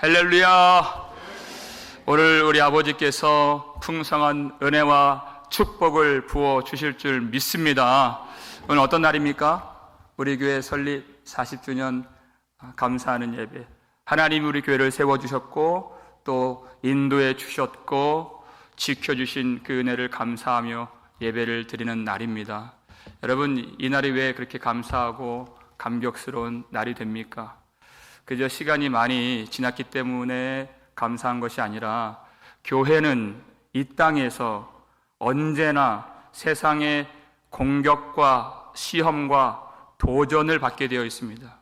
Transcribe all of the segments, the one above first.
할렐루야. 오늘 우리 아버지께서 풍성한 은혜와 축복을 부어 주실 줄 믿습니다. 오늘 어떤 날입니까? 우리 교회 설립 40주년 감사하는 예배. 하나님이 우리 교회를 세워주셨고 또 인도해 주셨고 지켜주신 그 은혜를 감사하며 예배를 드리는 날입니다. 여러분, 이 날이 왜 그렇게 감사하고 감격스러운 날이 됩니까? 그저 시간이 많이 지났기 때문에 감사한 것이 아니라 교회는 이 땅에서 언제나 세상의 공격과 시험과 도전을 받게 되어 있습니다.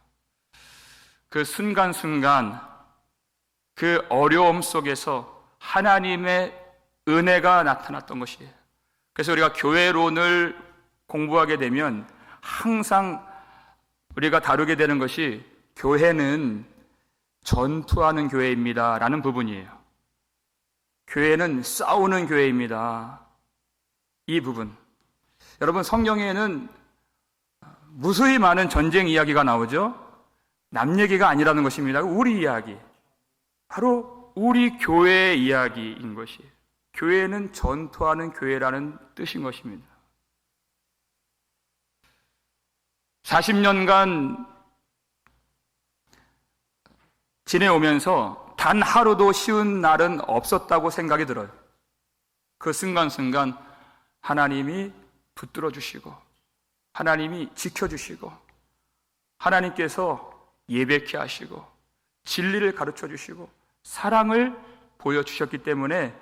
그 순간순간 그 어려움 속에서 하나님의 은혜가 나타났던 것이에요. 그래서 우리가 교회론을 공부하게 되면 항상 우리가 다루게 되는 것이 교회는 전투하는 교회입니다 라는 부분이에요. 교회는 싸우는 교회입니다. 이 부분. 여러분, 성경에는 무수히 많은 전쟁 이야기가 나오죠. 남 얘기가 아니라는 것입니다. 우리 이야기. 바로 우리 교회의 이야기인 것이에요. 교회는 전투하는 교회라는 뜻인 것입니다. 40년간 지내오면서 단 하루도 쉬운 날은 없었다고 생각이 들어요. 그 순간순간 하나님이 붙들어 주시고 하나님이 지켜주시고 하나님께서 예배케 하시고 진리를 가르쳐 주시고 사랑을 보여주셨기 때문에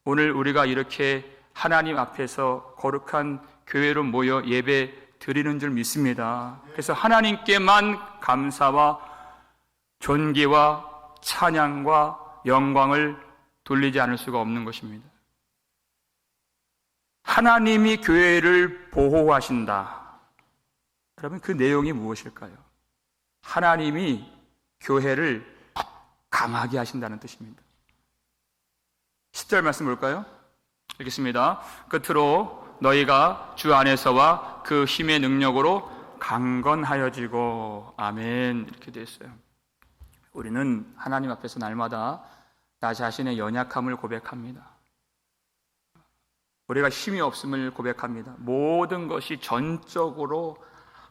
오늘 우리가 이렇게 하나님 앞에서 거룩한 교회로 모여 예배 드리는 줄 믿습니다. 그래서 하나님께만 감사와 존귀와 찬양과 영광을 돌리지 않을 수가 없는 것입니다. 하나님이 교회를 보호하신다. 여러분, 그 내용이 무엇일까요? 하나님이 교회를 강하게 하신다는 뜻입니다. 10절 말씀 볼까요? 읽겠습니다. 끝으로 너희가 주 안에서와 그 힘의 능력으로 강건하여지고. 아멘. 이렇게 되어 있어요. 우리는 하나님 앞에서 날마다 나 자신의 연약함을 고백합니다. 우리가 힘이 없음을 고백합니다. 모든 것이 전적으로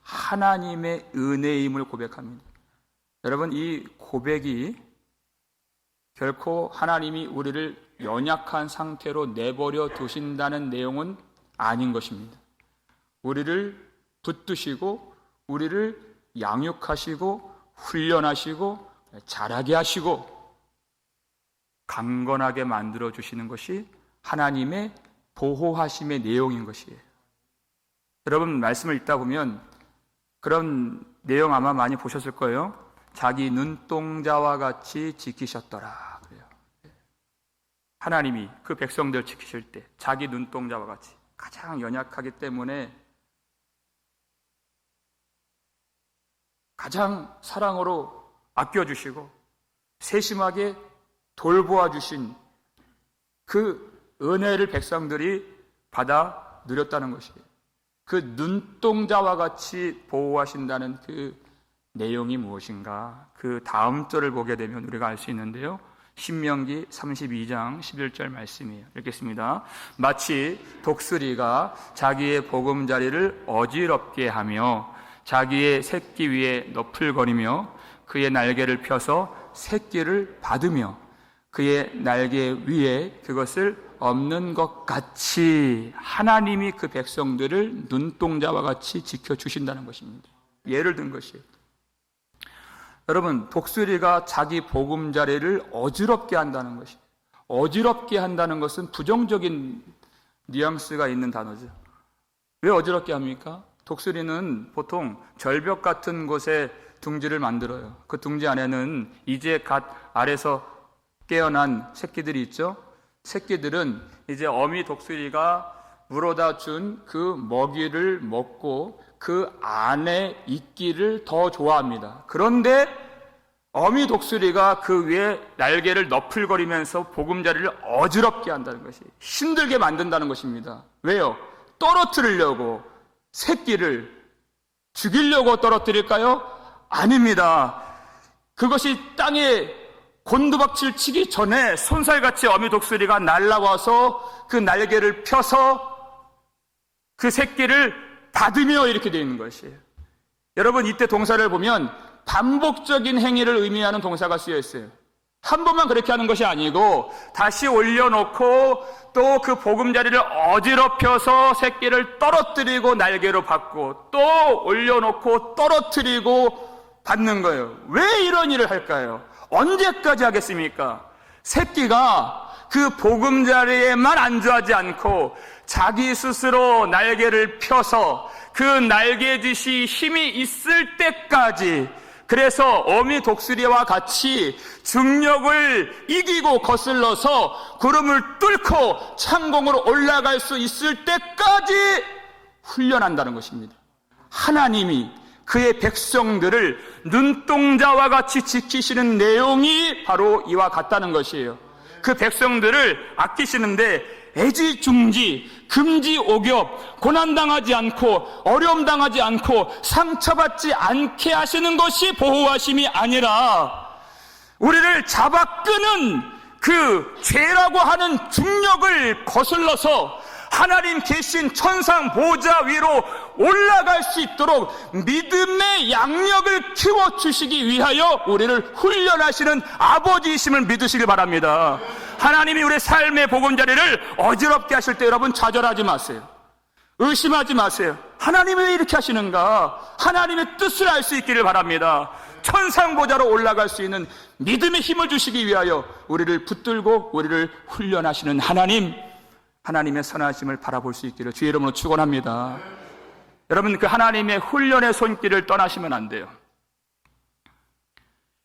하나님의 은혜임을 고백합니다. 여러분, 이 고백이 결코 하나님이 우리를 연약한 상태로 내버려 두신다는 내용은 아닌 것입니다. 우리를 붙드시고 우리를 양육하시고 훈련하시고 자라게 하시고 강건하게 만들어 주시는 것이 하나님의 보호하심의 내용인 것이에요. 여러분, 말씀을 읽다 보면 그런 내용 아마 많이 보셨을 거예요. 자기 눈동자와 같이 지키셨더라 그래요. 하나님이 그 백성들 지키실 때 자기 눈동자와 같이 가장 연약하기 때문에 가장 사랑으로 아껴주시고 세심하게 돌보아 주신 그 은혜를 백성들이 받아 누렸다는 것이에요. 그 눈동자와 같이 보호하신다는 그 내용이 무엇인가? 그 다음 절을 보게 되면 우리가 알 수 있는데요. 신명기 32장 11절 말씀이에요. 읽겠습니다. 마치 독수리가 자기의 보금자리를 어지럽게 하며 자기의 새끼 위에 너풀거리며 그의 날개를 펴서 새끼를 받으며 그의 날개 위에 그것을 엎는 것 같이 하나님이 그 백성들을 눈동자와 같이 지켜주신다는 것입니다. 예를 든 것이에요. 여러분, 독수리가 자기 보금자리를 어지럽게 한다는 것이에요. 어지럽게 한다는 것은 부정적인 뉘앙스가 있는 단어죠. 왜 어지럽게 합니까? 독수리는 보통 절벽 같은 곳에 둥지를 만들어요. 그 둥지 안에는 이제 갓 알에서 깨어난 새끼들이 있죠. 새끼들은 이제 어미 독수리가 물어다 준 그 먹이를 먹고 그 안에 있기를 더 좋아합니다. 그런데 어미 독수리가 그 위에 날개를 너풀거리면서 보금자리를 어지럽게 한다는 것이 힘들게 만든다는 것입니다. 왜요? 떨어뜨리려고, 새끼를 죽이려고 떨어뜨릴까요? 아닙니다. 그것이 땅에 곤두박질 치기 전에 손살같이 어미 독수리가 날아와서 그 날개를 펴서 그 새끼를 받으며 이렇게 되어 있는 것이에요. 여러분, 이때 동사를 보면 반복적인 행위를 의미하는 동사가 쓰여 있어요. 한 번만 그렇게 하는 것이 아니고 다시 올려놓고 또 그 보금자리를 어지럽혀서 새끼를 떨어뜨리고 날개로 받고 또 올려놓고 떨어뜨리고 받는 거예요. 왜 이런 일을 할까요? 언제까지 하겠습니까? 새끼가 그 보금자리에만 안주하지 않고 자기 스스로 날개를 펴서 그 날개짓이 힘이 있을 때까지, 그래서 어미 독수리와 같이 중력을 이기고 거슬러서 구름을 뚫고 창공으로 올라갈 수 있을 때까지 훈련한다는 것입니다. 하나님이 그의 백성들을 눈동자와 같이 지키시는 내용이 바로 이와 같다는 것이에요. 그 백성들을 아끼시는데 애지중지, 금지오겹, 고난당하지 않고 어려움당하지 않고 상처받지 않게 하시는 것이 보호하심이 아니라 우리를 잡아 끄는 그 죄라고 하는 중력을 거슬러서 하나님 계신 천상 보좌 위로 올라갈 수 있도록 믿음의 양력을 키워주시기 위하여 우리를 훈련하시는 아버지이심을 믿으시길 바랍니다. 하나님이 우리의 삶의 보금자리를 어지럽게 하실 때 여러분 좌절하지 마세요. 의심하지 마세요. 하나님이 왜 이렇게 하시는가? 하나님의 뜻을 알 수 있기를 바랍니다. 천상 보좌로 올라갈 수 있는 믿음의 힘을 주시기 위하여 우리를 붙들고 우리를 훈련하시는 하나님, 하나님의 선하심을 바라볼 수 있기를 주의 이름으로 축원합니다. 여러분, 그 하나님의 훈련의 손길을 떠나시면 안 돼요.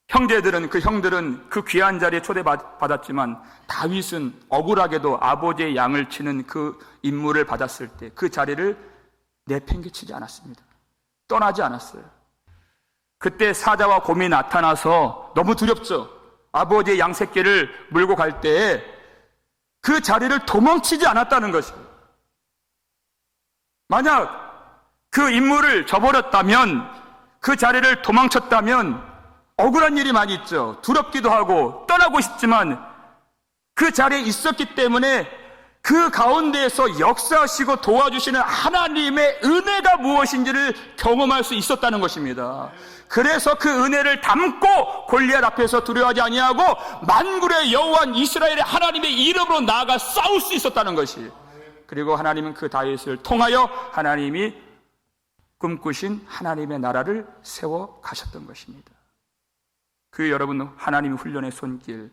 형제들은, 그 형들은 그 귀한 자리에 초대받았지만 다윗은 억울하게도 아버지의 양을 치는 그 임무를 받았을 때 그 자리를 내팽개치지 않았습니다. 떠나지 않았어요. 그때 사자와 곰이 나타나서 너무 두렵죠. 아버지의 양 새끼를 물고 갈 때에 그 자리를 도망치지 않았다는 것입니다. 만약 그 임무를 저버렸다면, 그 자리를 도망쳤다면 억울한 일이 많이 있죠. 두렵기도 하고 떠나고 싶지만 그 자리에 있었기 때문에 그 가운데에서 역사하시고 도와주시는 하나님의 은혜가 무엇인지를 경험할 수 있었다는 것입니다. 그래서 그 은혜를 담고 골리앗 앞에서 두려워하지 아니하고 만군의 여호와인 이스라엘의 하나님의 이름으로 나아가 싸울 수 있었다는 것이, 그리고 하나님은 그 다윗을 통하여 하나님이 꿈꾸신 하나님의 나라를 세워 가셨던 것입니다. 그 여러분, 하나님의 훈련의 손길,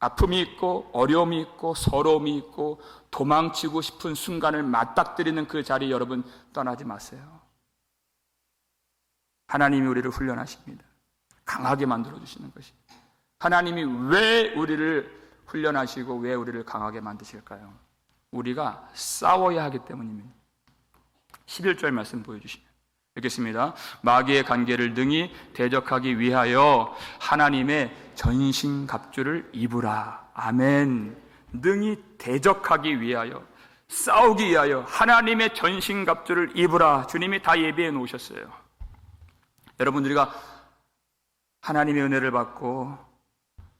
아픔이 있고 어려움이 있고 서러움이 있고 도망치고 싶은 순간을 맞닥뜨리는 그 자리, 여러분 떠나지 마세요. 하나님이 우리를 훈련하십니다. 강하게 만들어주시는 것이. 하나님이 왜 우리를 훈련하시고 왜 우리를 강하게 만드실까요? 우리가 싸워야 하기 때문입니다. 11절 말씀 보여주시면 읽겠습니다. 마귀의 관계를 능히 대적하기 위하여 하나님의 전신갑주를 입으라. 아멘. 능히 대적하기 위하여, 싸우기 위하여 하나님의 전신갑주를 입으라. 주님이 다 예비해 놓으셨어요. 여러분, 우리가 하나님의 은혜를 받고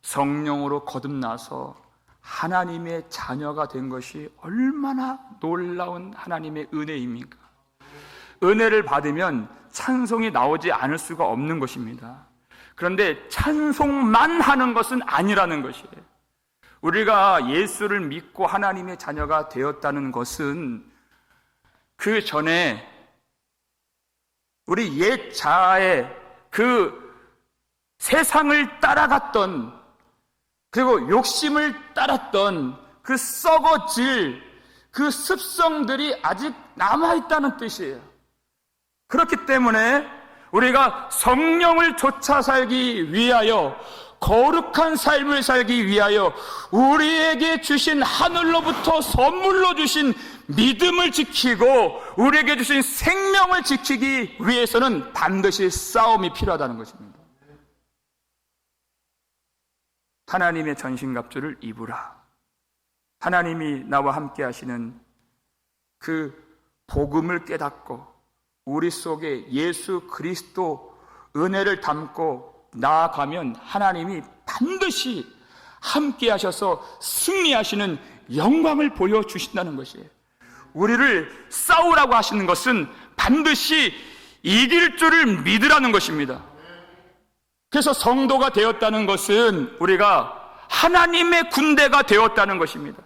성령으로 거듭나서 하나님의 자녀가 된 것이 얼마나 놀라운 하나님의 은혜입니까? 은혜를 받으면 찬송이 나오지 않을 수가 없는 것입니다. 그런데 찬송만 하는 것은 아니라는 것이에요. 우리가 예수를 믿고 하나님의 자녀가 되었다는 것은 그 전에 우리 옛 자아의 그 세상을 따라갔던, 그리고 욕심을 따랐던 그 썩어질 그 습성들이 아직 남아있다는 뜻이에요. 그렇기 때문에 우리가 성령을 쫓아 살기 위하여, 거룩한 삶을 살기 위하여 우리에게 주신, 하늘로부터 선물로 주신 믿음을 지키고 우리에게 주신 생명을 지키기 위해서는 반드시 싸움이 필요하다는 것입니다. 하나님의 전신갑주를 입으라. 하나님이 나와 함께 하시는 그 복음을 깨닫고 우리 속에 예수 그리스도 은혜를 담고 나아가면 하나님이 반드시 함께 하셔서 승리하시는 영광을 보여주신다는 것이에요. 우리를 싸우라고 하시는 것은 반드시 이길 줄을 믿으라는 것입니다. 그래서 성도가 되었다는 것은 우리가 하나님의 군대가 되었다는 것입니다.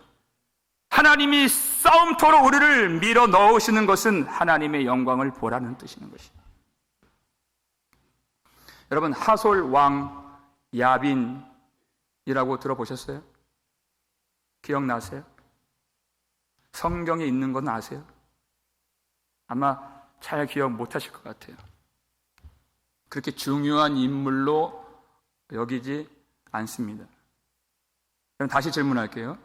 하나님이 싸움터로 우리를 밀어 넣으시는 것은 하나님의 영광을 보라는 뜻이는 것입니다. 여러분, 하솔 왕 야빈이라고 들어보셨어요? 기억나세요? 성경에 있는 건 아세요? 아마 잘 기억 못하실 것 같아요. 그렇게 중요한 인물로 여기지 않습니다. 그럼 다시 질문할게요.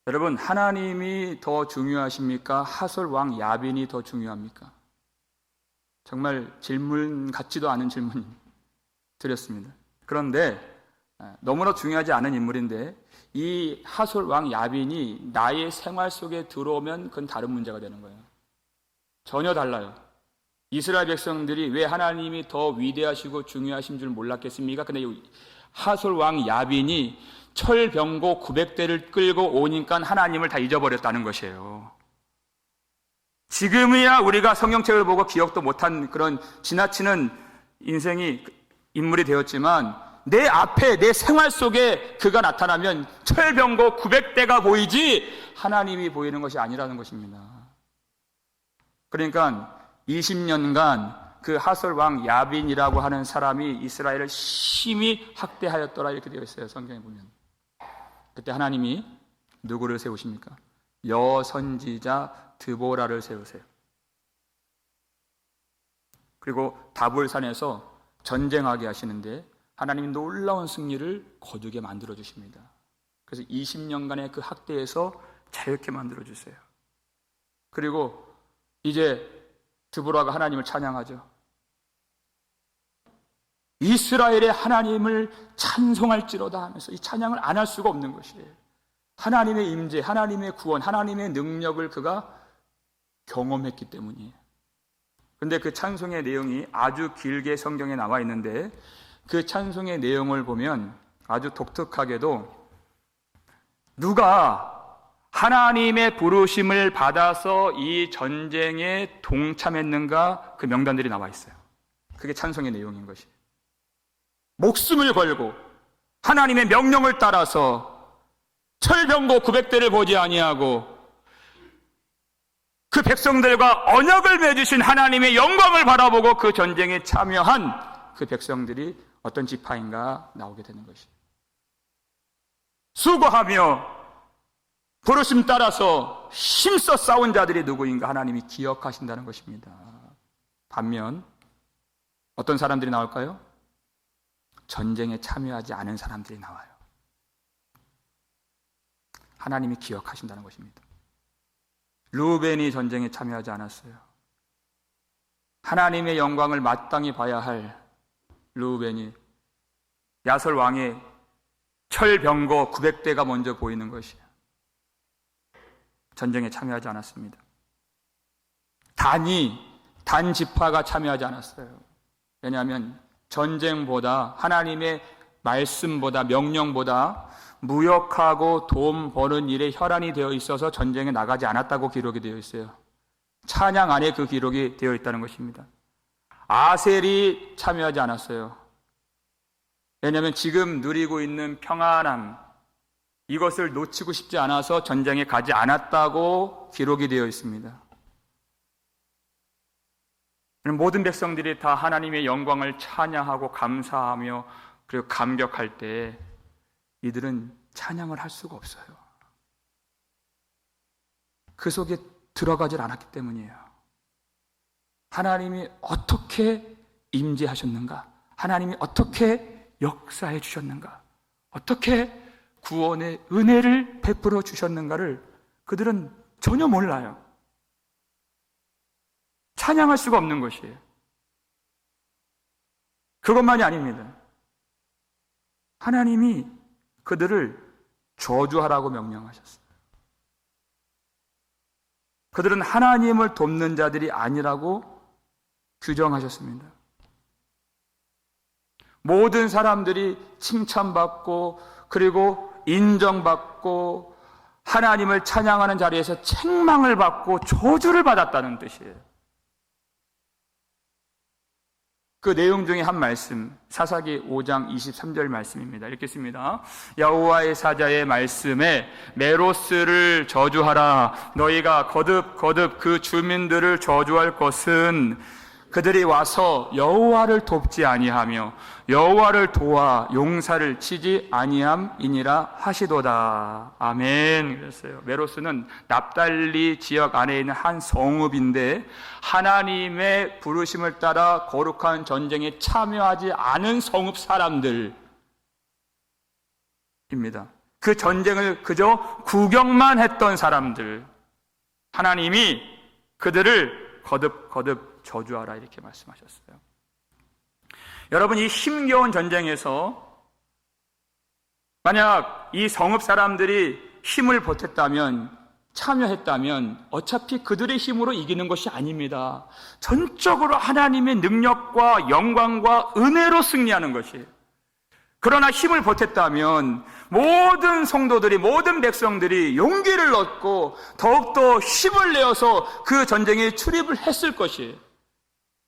여러분, 하나님이 더 중요하십니까? 하솔 왕 야빈이 더 중요합니까? 정말 질문 같지도 않은 질문 드렸습니다. 그런데 너무나 중요하지 않은 인물인데 이 하솔 왕 야빈이 나의 생활 속에 들어오면 그건 다른 문제가 되는 거예요. 전혀 달라요. 이스라엘 백성들이 왜 하나님이 더 위대하시고 중요하신 줄 몰랐겠습니까? 근데 하솔 왕 야빈이 철병고 900대를 끌고 오니까 하나님을 다 잊어버렸다는 것이에요. 지금이야 우리가 성경책을 보고 기억도 못한 그런 지나치는 인물이 되었지만 내 앞에 내 생활 속에 그가 나타나면 철병고 900대가 보이지 하나님이 보이는 것이 아니라는 것입니다. 그러니까 20년간 그 하솔 왕 야빈이라고 하는 사람이 이스라엘을 심히 학대하였더라 이렇게 되어 있어요. 성경에 보면. 그때 하나님이 누구를 세우십니까? 여선지자 드보라를 세우세요. 그리고 다볼산에서 전쟁하게 하시는데 하나님이 놀라운 승리를 거두게 만들어 주십니다. 그래서 20년간의 그 학대에서 자유롭게 만들어 주세요. 그리고 이제 드보라가 하나님을 찬양하죠. 이스라엘의 하나님을 찬송할지로다 하면서 이 찬양을 안 할 수가 없는 것이에요. 하나님의 임재, 하나님의 구원, 하나님의 능력을 그가 경험했기 때문이에요. 그런데 그 찬송의 내용이 아주 길게 성경에 나와 있는데 그 찬송의 내용을 보면 아주 독특하게도 누가 하나님의 부르심을 받아서 이 전쟁에 동참했는가 그 명단들이 나와 있어요. 그게 찬송의 내용인 것이에요. 목숨을 걸고 하나님의 명령을 따라서 철병고 900대를 보지 아니하고 그 백성들과 언약을 맺으신 하나님의 영광을 바라보고 그 전쟁에 참여한 그 백성들이 어떤 지파인가 나오게 되는 것이에요. 수고하며 부르심 따라서 힘써 싸운 자들이 누구인가 하나님이 기억하신다는 것입니다. 반면 어떤 사람들이 나올까요? 전쟁에 참여하지 않은 사람들이 나와요. 하나님이 기억하신다는 것입니다. 르우벤이 전쟁에 참여하지 않았어요. 하나님의 영광을 마땅히 봐야 할 르우벤이 야설 왕의 철병거 900대가 먼저 보이는 것이에요. 전쟁에 참여하지 않았습니다. 단 지파가 참여하지 않았어요. 왜냐하면 전쟁보다 하나님의 말씀보다 명령보다 무역하고 돈 버는 일에 혈안이 되어 있어서 전쟁에 나가지 않았다고 기록이 되어 있어요. 찬양 안에 그 기록이 되어 있다는 것입니다. 아셀이 참여하지 않았어요. 왜냐하면 지금 누리고 있는 평안함 이것을 놓치고 싶지 않아서 전쟁에 가지 않았다고 기록이 되어 있습니다. 모든 백성들이 다 하나님의 영광을 찬양하고 감사하며 그리고 감격할 때 이들은 찬양을 할 수가 없어요. 그 속에 들어가질 않았기 때문이에요. 하나님이 어떻게 임재하셨는가? 하나님이 어떻게 역사해 주셨는가? 어떻게 구원의 은혜를 베풀어 주셨는가를 그들은 전혀 몰라요. 찬양할 수가 없는 것이에요. 그것만이 아닙니다. 하나님이 그들을 저주하라고 명령하셨어요. 그들은 하나님을 돕는 자들이 아니라고 규정하셨습니다. 모든 사람들이 칭찬받고 그리고 인정받고 하나님을 찬양하는 자리에서 책망을 받고 저주를 받았다는 뜻이에요. 그 내용 중에 한 말씀, 사사기 5장 23절 말씀입니다. 읽겠습니다. 여호와의 사자의 말씀에 메로스를 저주하라. 너희가 거듭 그 주민들을 저주할 것은 그들이 와서 여호와를 돕지 아니하며 여호와를 도와 용사를 치지 아니함이니라 하시도다. 아멘. 그랬어요. 메로스는 납달리 지역 안에 있는 한 성읍인데 하나님의 부르심을 따라 거룩한 전쟁에 참여하지 않은 성읍 사람들입니다. 그 전쟁을 그저 구경만 했던 사람들, 하나님이 그들을 거듭 저주하라 이렇게 말씀하셨어요. 여러분, 이 힘겨운 전쟁에서 만약 이 성읍 사람들이 힘을 보탰다면, 참여했다면 어차피 그들의 힘으로 이기는 것이 아닙니다. 전적으로 하나님의 능력과 영광과 은혜로 승리하는 것이에요. 그러나 힘을 보탰다면 모든 성도들이, 모든 백성들이 용기를 얻고 더욱더 힘을 내어서 그 전쟁에 출입을 했을 것이에요.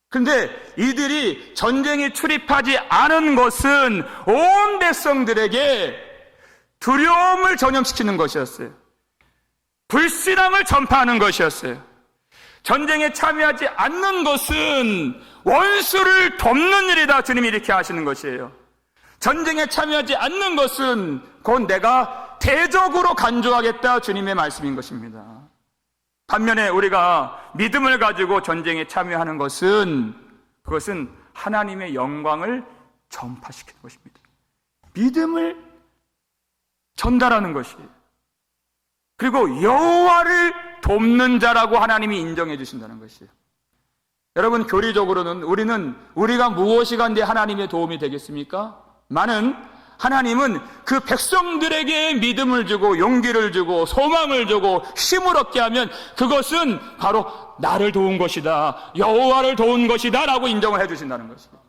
그런데 이들이 전쟁에 출입하지 않은 것은 온 백성들에게 두려움을 전염시키는 것이었어요. 불신앙을 전파하는 것이었어요. 전쟁에 참여하지 않는 것은 원수를 돕는 일이다. 주님이 이렇게 하시는 것이에요. 전쟁에 참여하지 않는 것은 곧 내가 대적으로 간주하겠다. 주님의 말씀인 것입니다. 반면에 우리가 믿음을 가지고 전쟁에 참여하는 것은 그것은 하나님의 영광을 전파시키는 것입니다. 믿음을 전달하는 것이에요. 그리고 여호와를 돕는 자라고 하나님이 인정해 주신다는 것이에요. 여러분, 교리적으로는 우리가 무엇이 간데 하나님의 도움이 되겠습니까? 하나님은 그 백성들에게 믿음을 주고 용기를 주고 소망을 주고 힘을 얻게 하면 그것은 바로 나를 도운 것이다, 여호와를 도운 것이다 라고 인정을 해 주신다는 것입니다.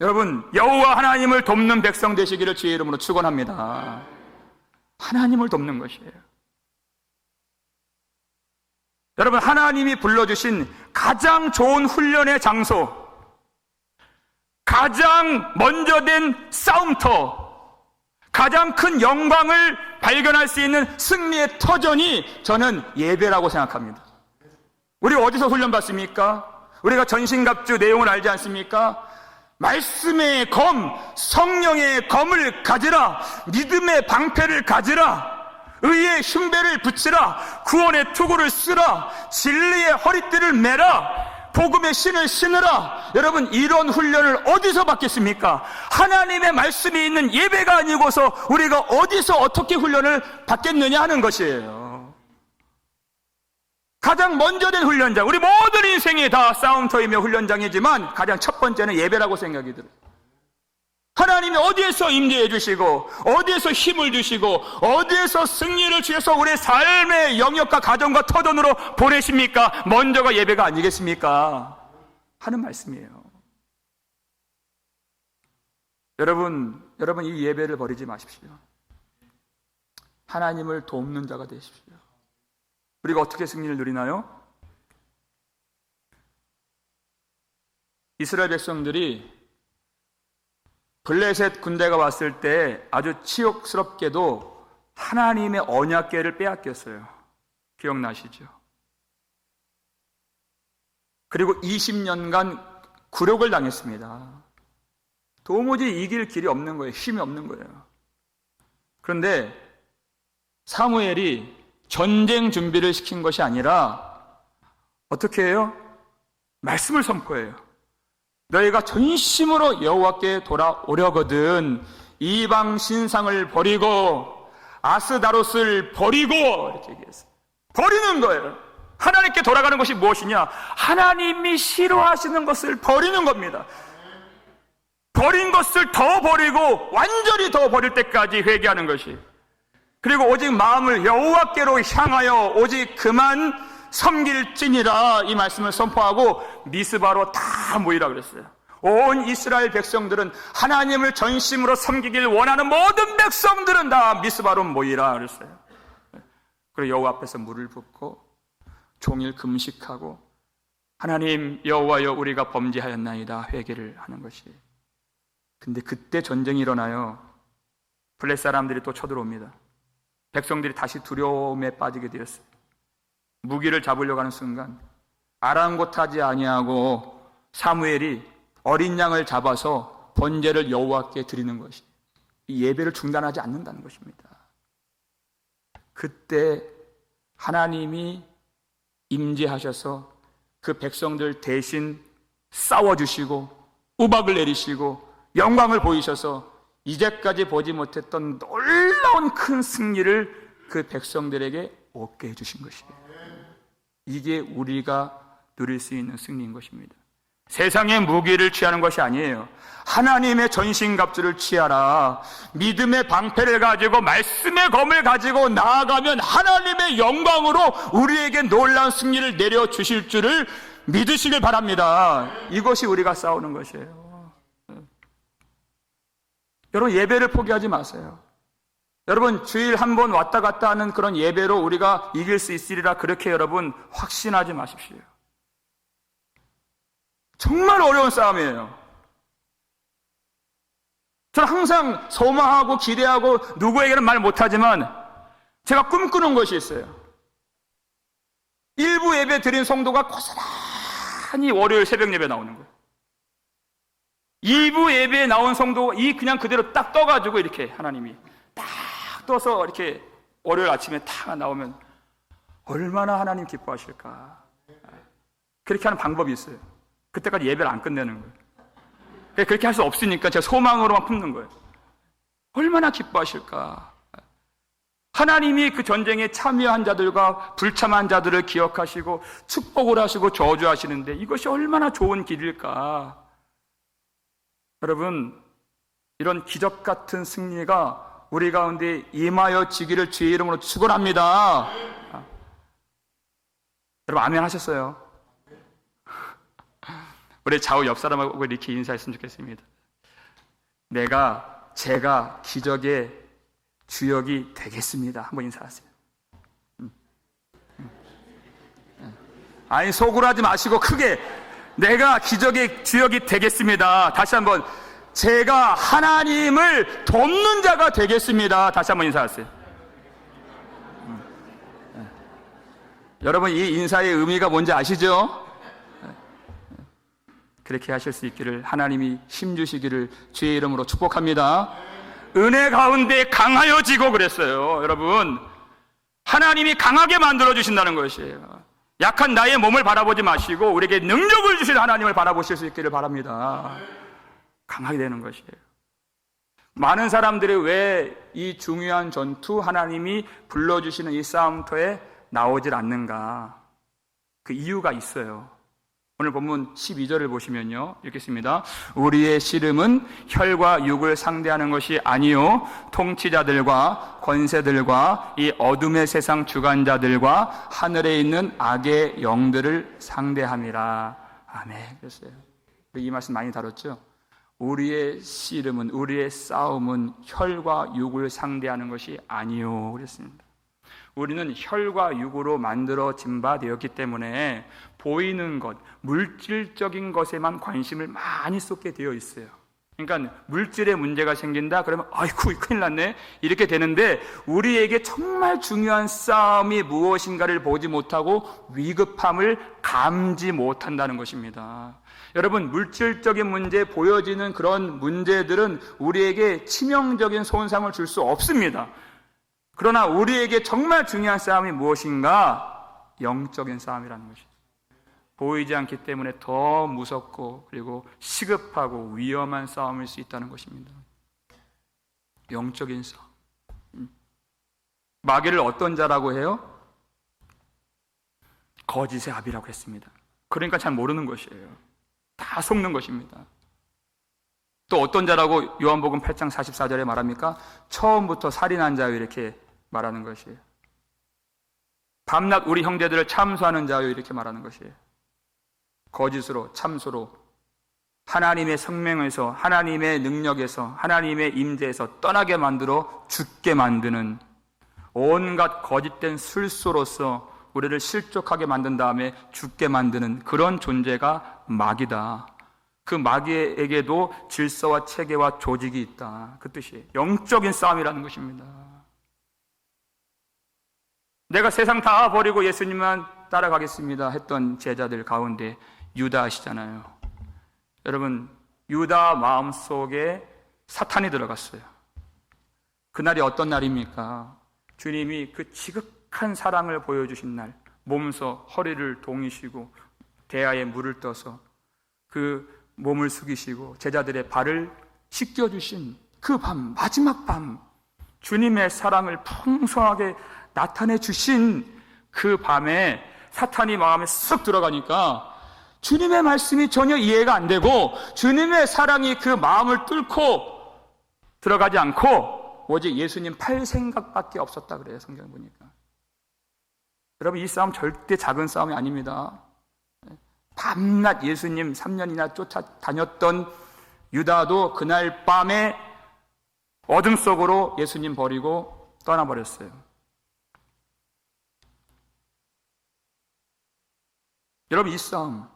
여러분, 여호와 하나님을 돕는 백성 되시기를 주의 이름으로 축원합니다. 하나님을 돕는 것이에요. 여러분, 하나님이 불러주신 가장 좋은 훈련의 장소, 가장 먼저 된 싸움터, 가장 큰 영광을 발견할 수 있는 승리의 터전이 저는 예배라고 생각합니다. 우리 어디서 훈련받습니까? 우리가 전신갑주 내용을 알지 않습니까? 말씀의 검, 성령의 검을 가지라, 믿음의 방패를 가지라, 의의 흉배를 붙이라, 구원의 투구를 쓰라, 진리의 허리띠를 매라, 복음의 신을 신으라. 여러분, 이런 훈련을 어디서 받겠습니까? 하나님의 말씀이 있는 예배가 아니고서 우리가 어디서 어떻게 훈련을 받겠느냐 하는 것이에요. 가장 먼저 된 훈련장, 우리 모든 인생이 다 싸움터이며 훈련장이지만 가장 첫 번째는 예배라고 생각이 들어요. 하나님이 어디에서 임재해 주시고 어디에서 힘을 주시고 어디에서 승리를 주셔서 우리 삶의 영역과 가정과 터전으로 보내십니까? 먼저가 예배가 아니겠습니까? 하는 말씀이에요. 여러분 이 예배를 버리지 마십시오. 하나님을 돕는 자가 되십시오. 우리가 어떻게 승리를 누리나요? 이스라엘 백성들이 블레셋 군대가 왔을 때 아주 치욕스럽게도 하나님의 언약궤를 빼앗겼어요. 기억나시죠? 그리고 20년간 굴욕을 당했습니다. 도무지 이길 길이 없는 거예요. 힘이 없는 거예요. 그런데 사무엘이 전쟁 준비를 시킨 것이 아니라 어떻게 해요? 말씀을 선포해요. 너희가 전심으로 여호와께 돌아오려거든 이방 신상을 버리고 아스다롯을 버리고, 이렇게 얘기했어요. 버리는 거예요. 하나님께 돌아가는 것이 무엇이냐? 하나님이 싫어하시는 것을 버리는 겁니다. 버린 것을 더 버리고 완전히 더 버릴 때까지 회개하는 것이, 그리고 오직 마음을 여호와께로 향하여 오직 그만 섬길지니라 이 말씀을 선포하고 미스바로 다 모이라 그랬어요. 온 이스라엘 백성들은 하나님을 전심으로 섬기길 원하는 모든 백성들은 다 미스바로 모이라 그랬어요. 그리고 여호와 앞에서 물을 붓고 종일 금식하고 하나님 여호와여 우리가 범죄하였나이다 회개를 하는 것이. 근데 그때 전쟁이 일어나요. 블레 사람들이 또 쳐들어옵니다. 백성들이 다시 두려움에 빠지게 되었어요. 무기를 잡으려고 하는 순간 아랑곳하지 아니하고 사무엘이 어린 양을 잡아서 번제를 여호와께 드리는 것이, 이 예배를 중단하지 않는다는 것입니다. 그때 하나님이 임재하셔서 그 백성들 대신 싸워주시고 우박을 내리시고 영광을 보이셔서 이제까지 보지 못했던 놀라운 큰 승리를 그 백성들에게 얻게 해주신 것이에요. 이게 우리가 누릴 수 있는 승리인 것입니다. 세상의 무기를 취하는 것이 아니에요. 하나님의 전신갑주를 취하라. 믿음의 방패를 가지고 말씀의 검을 가지고 나아가면 하나님의 영광으로 우리에게 놀라운 승리를 내려주실 줄을 믿으시길 바랍니다. 이것이 우리가 싸우는 것이에요. 여러분, 예배를 포기하지 마세요. 여러분, 주일 한 번 왔다 갔다 하는 그런 예배로 우리가 이길 수 있으리라 그렇게 여러분 확신하지 마십시오. 정말 어려운 싸움이에요. 저는 항상 소망하고 기대하고 누구에게는 말 못하지만 제가 꿈꾸는 것이 있어요. 일부 예배 드린 성도가 고스란히 월요일 새벽 예배 나오는 거예요. 2부 예배에 나온 성도가 그냥 그대로 딱 떠가지고 이렇게 하나님이 딱 떠서 이렇게 월요일 아침에 딱 나오면 얼마나 하나님 기뻐하실까. 그렇게 하는 방법이 있어요. 그때까지 예배를 안 끝내는 거예요. 그렇게 할 수 없으니까 제가 소망으로만 품는 거예요. 얼마나 기뻐하실까. 하나님이 그 전쟁에 참여한 자들과 불참한 자들을 기억하시고 축복을 하시고 저주하시는데 이것이 얼마나 좋은 길일까. 여러분, 이런 기적 같은 승리가 우리 가운데 임하여 지기를 주의 이름으로 축원합니다. 여러분, 아멘 하셨어요? 우리 좌우 옆 사람하고 이렇게 인사했으면 좋겠습니다. 제가 기적의 주역이 되겠습니다. 한번 인사하세요. 아니, 속으로 하지 마시고 크게, 내가 기적의 주역이 되겠습니다. 다시 한번, 제가 하나님을 돕는 자가 되겠습니다. 다시 한번 인사하세요. 여러분, 이 인사의 의미가 뭔지 아시죠? 그렇게 하실 수 있기를 하나님이 힘주시기를 주의 이름으로 축복합니다. 은혜 가운데 강하여지고 그랬어요. 여러분, 하나님이 강하게 만들어주신다는 것이에요. 약한 나의 몸을 바라보지 마시고 우리에게 능력을 주신 하나님을 바라보실 수 있기를 바랍니다. 강하게 되는 것이에요. 많은 사람들이 왜 이 중요한 전투, 하나님이 불러주시는 이 싸움터에 나오질 않는가? 그 이유가 있어요. 오늘 본문 12절을 보시면요, 읽겠습니다. 우리의 씨름은 혈과 육을 상대하는 것이 아니요 통치자들과 권세들과 이 어둠의 세상 주관자들과 하늘에 있는 악의 영들을 상대함이라. 아멘. 그랬어요. 이 말씀 많이 다뤘죠. 우리의 씨름은, 우리의 싸움은 혈과 육을 상대하는 것이 아니요 그랬습니다. 우리는 혈과 육으로 만들어진 바 되었기 때문에 보이는 것, 물질적인 것에만 관심을 많이 쏟게 되어 있어요. 그러니까 물질에 문제가 생긴다 그러면 아이고 큰일 났네 이렇게 되는데, 우리에게 정말 중요한 싸움이 무엇인가를 보지 못하고 위급함을 감지 못한다는 것입니다. 여러분, 물질적인 문제, 보여지는 그런 문제들은 우리에게 치명적인 손상을 줄 수 없습니다. 그러나 우리에게 정말 중요한 싸움이 무엇인가? 영적인 싸움이라는 것이죠. 보이지 않기 때문에 더 무섭고 그리고 시급하고 위험한 싸움일 수 있다는 것입니다. 영적인 싸움. 마귀를 어떤 자라고 해요? 거짓의 아비라고 했습니다. 그러니까 잘 모르는 것이에요. 다 속는 것입니다. 또 어떤 자라고 요한복음 8장 44절에 말합니까? 처음부터 살인한 자요 이렇게 말하는 것이에요. 밤낮 우리 형제들을 참소하는 자요, 이렇게 말하는 것이에요. 거짓으로, 참소로 하나님의 성명에서, 하나님의 능력에서, 하나님의 임재에서 떠나게 만들어 죽게 만드는, 온갖 거짓된 술수로서 우리를 실족하게 만든 다음에 죽게 만드는 그런 존재가 마귀다. 그 마귀에게도 질서와 체계와 조직이 있다. 그 뜻이에요. 영적인 싸움이라는 것입니다. 내가 세상 다 버리고 예수님만 따라가겠습니다 했던 제자들 가운데 유다 아시잖아요. 여러분, 유다 마음속에 사탄이 들어갔어요. 그날이 어떤 날입니까? 주님이 그 지극한 사랑을 보여주신 날, 몸소 허리를 동이시고 대야에 물을 떠서 그 몸을 숙이시고 제자들의 발을 씻겨주신 그 밤, 마지막 밤, 주님의 사랑을 풍성하게 나타내 주신 그 밤에 사탄이 마음에 쓱 들어가니까 주님의 말씀이 전혀 이해가 안 되고 주님의 사랑이 그 마음을 뚫고 들어가지 않고 오직 예수님 팔 생각밖에 없었다 그래요. 성경 보니까. 여러분, 이 싸움 절대 작은 싸움이 아닙니다. 밤낮 예수님 3년이나 쫓아다녔던 유다도 그날 밤에 어둠 속으로 예수님 버리고 떠나버렸어요. 여러분, 이 싸움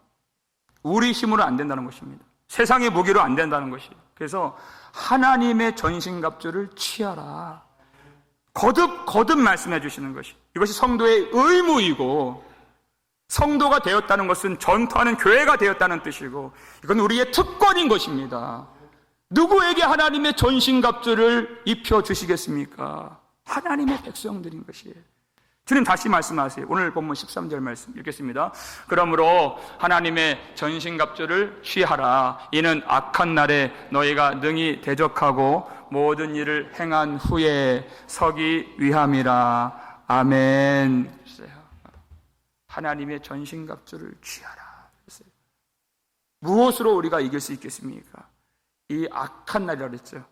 우리 힘으로 안 된다는 것입니다. 세상의 무기로 안 된다는 것이에요. 그래서 하나님의 전신갑주를 취하라. 거듭 말씀해 주시는 것이, 이것이 성도의 의무이고, 성도가 되었다는 것은 전투하는 교회가 되었다는 뜻이고, 이건 우리의 특권인 것입니다. 누구에게 하나님의 전신갑주를 입혀주시겠습니까? 하나님의 백성들인 것이에요. 주님 다시 말씀하세요. 오늘 본문 13절 말씀 읽겠습니다. 그러므로 하나님의 전신갑주를 취하라. 이는 악한 날에 너희가 능히 대적하고 모든 일을 행한 후에 서기 위함이라. 아멘. 하나님의 전신갑주를 취하라. 무엇으로 우리가 이길 수 있겠습니까? 이 악한 날이라고 했죠.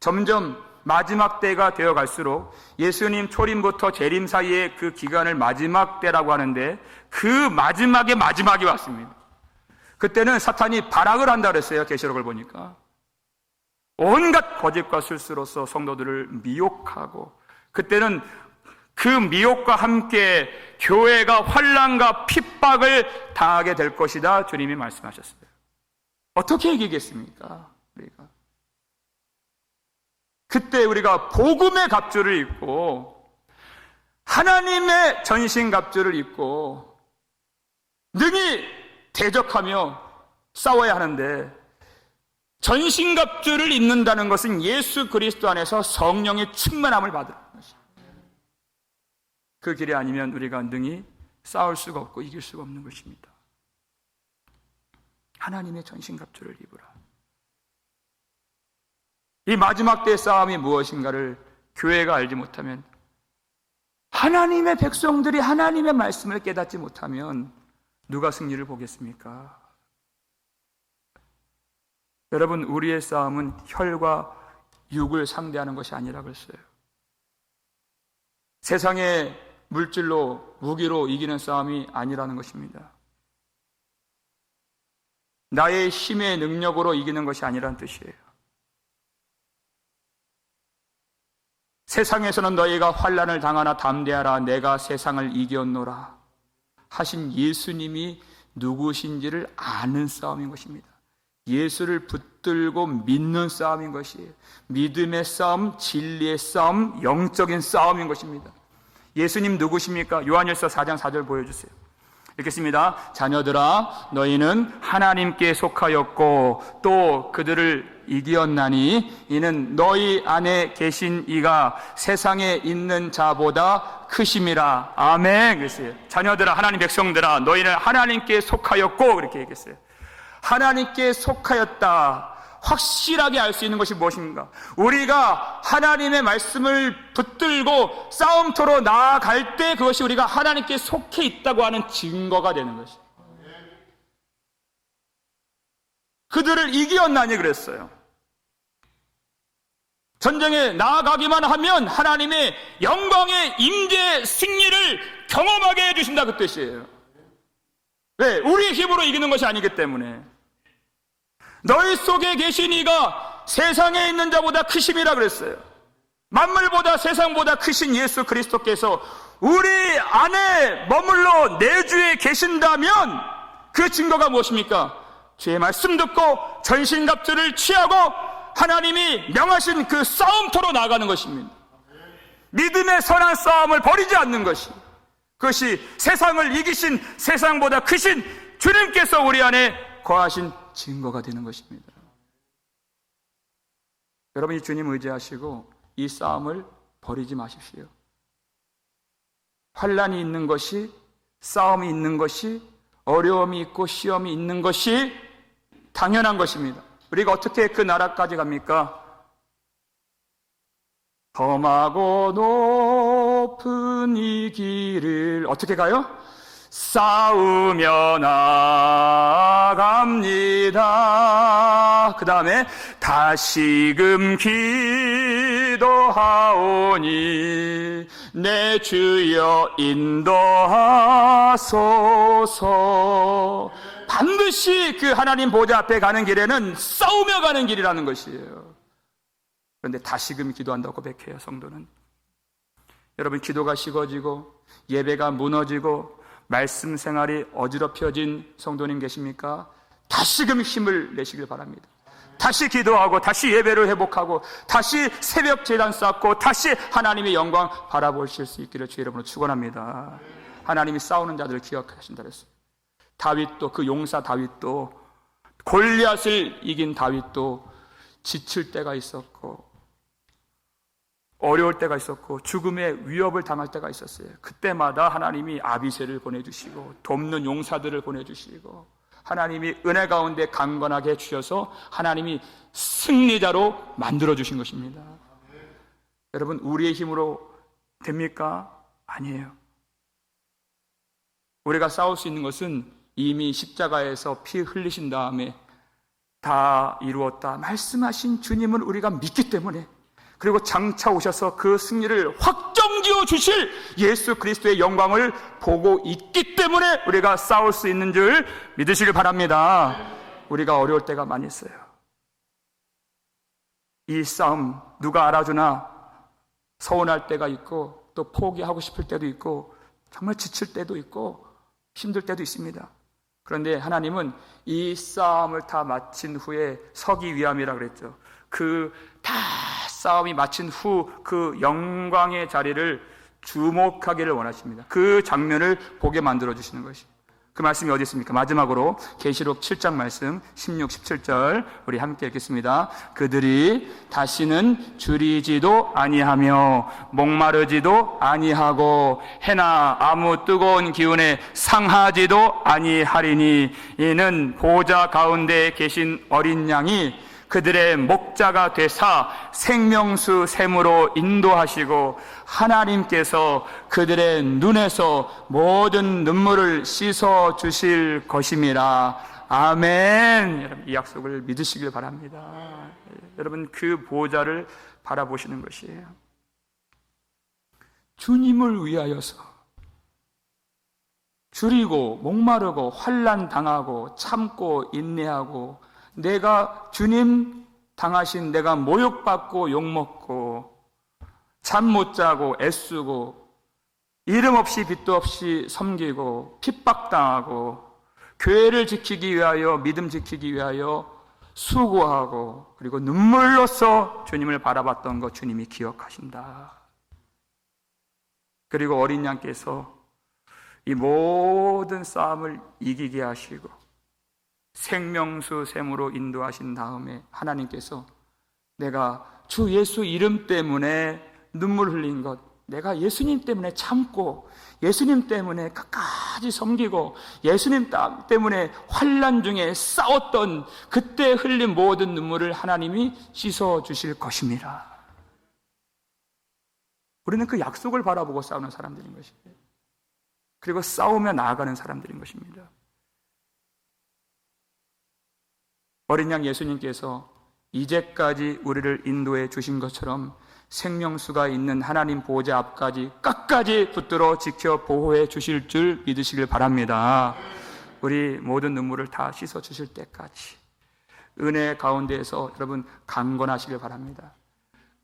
점점 마지막 때가 되어 갈수록 예수님 초림부터 재림 사이의 그 기간을 마지막 때라고 하는데 그 마지막에 마지막이 왔습니다. 그때는 사탄이 발악을 한다 그랬어요. 계시록을 보니까 온갖 거짓과 술수로서 성도들을 미혹하고, 그때는 그 미혹과 함께 교회가 환난과 핍박을 당하게 될 것이다. 주님이 말씀하셨어요. 어떻게 이기겠습니까? 우리가 그때 우리가 복음의 갑주를 입고 하나님의 전신갑주를 입고 능히 대적하며 싸워야 하는데, 전신갑주를 입는다는 것은 예수 그리스도 안에서 성령의 충만함을 받으라는 것입니다. 그 길이 아니면 우리가 능히 싸울 수가 없고 이길 수가 없는 것입니다. 하나님의 전신갑주를 입으라. 이 마지막 때의 싸움이 무엇인가를 교회가 알지 못하면, 하나님의 백성들이 하나님의 말씀을 깨닫지 못하면 누가 승리를 보겠습니까? 여러분, 우리의 싸움은 혈과 육을 상대하는 것이 아니라 그랬어요. 세상의 물질로, 무기로 이기는 싸움이 아니라는 것입니다. 나의 힘의 능력으로 이기는 것이 아니라는 뜻이에요. 세상에서는 너희가 환난을 당하나 담대하라. 내가 세상을 이겼노라 하신 예수님이 누구신지를 아는 싸움인 것입니다. 예수를 붙들고 믿는 싸움인 것이에요. 믿음의 싸움, 진리의 싸움, 영적인 싸움인 것입니다. 예수님 누구십니까? 요한일서 4장 4절 보여주세요. 읽겠습니다. 자녀들아, 너희는 하나님께 속하였고 또 그들을 이기었나니 이는 너희 안에 계신 이가 세상에 있는 자보다 크심이라. 아멘. 그랬어요. 자녀들아, 하나님 백성들아, 너희는 하나님께 속하였고, 그렇게 얘기했어요. 하나님께 속하였다. 확실하게 알 수 있는 것이 무엇인가? 우리가 하나님의 말씀을 붙들고 싸움터로 나아갈 때 그것이 우리가 하나님께 속해 있다고 하는 증거가 되는 것이에요. 그들을 이기었나니 그랬어요. 전쟁에 나아가기만 하면 하나님의 영광의 임재 승리를 경험하게 해주신다, 그 뜻이에요. 왜? 우리의 힘으로 이기는 것이 아니기 때문에. 너희 속에 계신 이가 세상에 있는 자보다 크심이라 그랬어요. 만물보다 세상보다 크신 예수 그리스도께서 우리 안에 머물러 내주에 계신다면 그 증거가 무엇입니까? 주의 말씀 듣고 전신갑주를 취하고 하나님이 명하신 그 싸움터로 나아가는 것입니다. 믿음의 선한 싸움을 버리지 않는 것이, 그것이 세상을 이기신, 세상보다 크신 주님께서 우리 안에 거하신 증거가 되는 것입니다. 여러분이 주님 의지하시고 이 싸움을 버리지 마십시오. 환난이 있는 것이, 싸움이 있는 것이, 어려움이 있고 시험이 있는 것이 당연한 것입니다. 우리가 어떻게 그 나라까지 갑니까? 험하고 높은 이 길을 어떻게 가요? 싸우며 나갑니다. 그 다음에 다시금 기도하오니 내 주여 인도하소서. 반드시 그 하나님 보좌 앞에 가는 길에는 싸우며 가는 길이라는 것이에요. 그런데 다시금 기도한다고 고백해요, 성도는. 여러분, 기도가 식어지고 예배가 무너지고 말씀 생활이 어지럽혀진 성도님 계십니까? 다시금 힘을 내시길 바랍니다. 다시 기도하고 다시 예배를 회복하고 다시 새벽 제단 쌓고 다시 하나님의 영광 바라보실 수 있기를 주 이름으로 축원합니다. 하나님이 싸우는 자들을 기억하신다 그랬어요. 다윗도, 그 용사 다윗도, 골리앗을 이긴 다윗도 지칠 때가 있었고 어려울 때가 있었고 죽음의 위협을 당할 때가 있었어요. 그때마다 하나님이 아비새를 보내주시고 돕는 용사들을 보내주시고 하나님이 은혜 가운데 강건하게 해주셔서 하나님이 승리자로 만들어주신 것입니다. 여러분, 우리의 힘으로 됩니까? 아니에요. 우리가 싸울 수 있는 것은 이미 십자가에서 피 흘리신 다음에 다 이루었다 말씀하신 주님을 우리가 믿기 때문에, 그리고 장차 오셔서 그 승리를 확정지어 주실 예수 그리스도의 영광을 보고 있기 때문에 우리가 싸울 수 있는 줄 믿으시길 바랍니다. 우리가 어려울 때가 많이 있어요. 이 싸움 누가 알아주나 서운할 때가 있고 또 포기하고 싶을 때도 있고 정말 지칠 때도 있고 힘들 때도 있습니다. 그런데 하나님은 이 싸움을 다 마친 후에 서기 위함이라고 그랬죠. 그 다 싸움이 마친 후 그 영광의 자리를 주목하기를 원하십니다. 그 장면을 보게 만들어주시는 것이. 그 말씀이 어디 있습니까? 마지막으로 계시록 7장 말씀 16, 17절 우리 함께 읽겠습니다. 그들이 다시는 줄이지도 아니하며 목마르지도 아니하고 해나 아무 뜨거운 기운에 상하지도 아니하리니 이는 보좌 가운데 계신 어린 양이 그들의 목자가 되사 생명수 샘으로 인도하시고 하나님께서 그들의 눈에서 모든 눈물을 씻어 주실 것임이라. 아멘. 여러분, 이 약속을 믿으시길 바랍니다. 여러분, 그 보좌를 바라보시는 것이에요. 주님을 위하여서 줄이고 목마르고 환난 당하고 참고 인내하고 내가 주님 당하신 내가 모욕받고 욕먹고 잠 못 자고 애쓰고 이름 없이 빚도 없이 섬기고 핍박당하고 교회를 지키기 위하여 믿음 지키기 위하여 수고하고 그리고 눈물로써 주님을 바라봤던 것 주님이 기억하신다. 그리고 어린 양께서 이 모든 싸움을 이기게 하시고 생명수 샘으로 인도하신 다음에 하나님께서 내가 주 예수 이름 때문에 눈물 흘린 것, 내가 예수님 때문에 참고 예수님 때문에 끝까지 섬기고 예수님 때문에 환난 중에 싸웠던 그때 흘린 모든 눈물을 하나님이 씻어주실 것입니다. 우리는 그 약속을 바라보고 싸우는 사람들인 것입니다. 그리고 싸우며 나아가는 사람들인 것입니다. 어린 양 예수님께서 이제까지 우리를 인도해 주신 것처럼 생명수가 있는 하나님 보호자 앞까지 끝까지 붙들어 지켜 보호해 주실 줄 믿으시길 바랍니다. 우리 모든 눈물을 다 씻어 주실 때까지 은혜 가운데에서 여러분 강건하시길 바랍니다.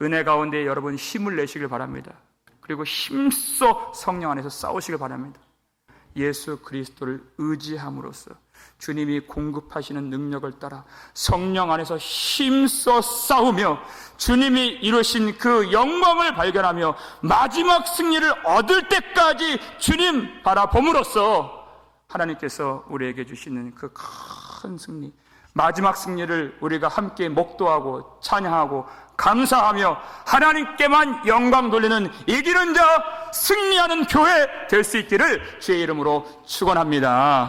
은혜 가운데 여러분 힘을 내시길 바랍니다. 그리고 힘써 성령 안에서 싸우시길 바랍니다. 예수 그리스도를 의지함으로써 주님이 공급하시는 능력을 따라 성령 안에서 힘써 싸우며 주님이 이루신 그 영광을 발견하며 마지막 승리를 얻을 때까지 주님 바라봄으로써 하나님께서 우리에게 주시는 그 큰 승리, 마지막 승리를 우리가 함께 목도하고 찬양하고 감사하며 하나님께만 영광 돌리는 이기는 자, 승리하는 교회 될 수 있기를 주의 이름으로 축원합니다.